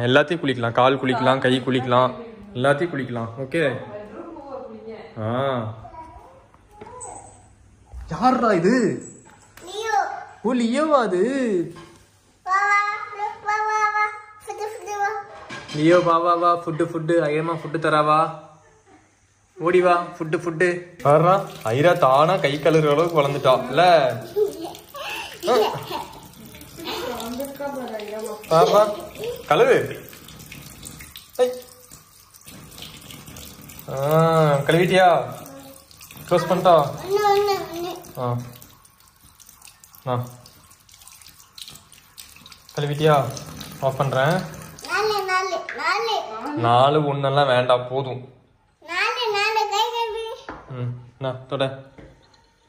எல்லாத்தையும் குளிக்கலாம். கால் குளிக்கலாம், கை குளிக்கலாம், எல்லாத்தையும் குளிக்கலாம். ஓகே. யாரா இது? ஓ லியோவா அது? லியோ வா வா வா. Food ஐயமா food தராவா? ஓடி வா. ஃபுட்டு வர்றா. ஐரா தானா கை கழுவுற அளவுக்கு வளர்ந்துட்டா இல்ல? பாப்பா கழுவு. கழுவிட்டியா? க்ளோஸ் பண்ணிட்டா? கழுவிட்டியா? ஆஃப் பண்றேன். 4 1 வேண்டாம், போதும். தொட.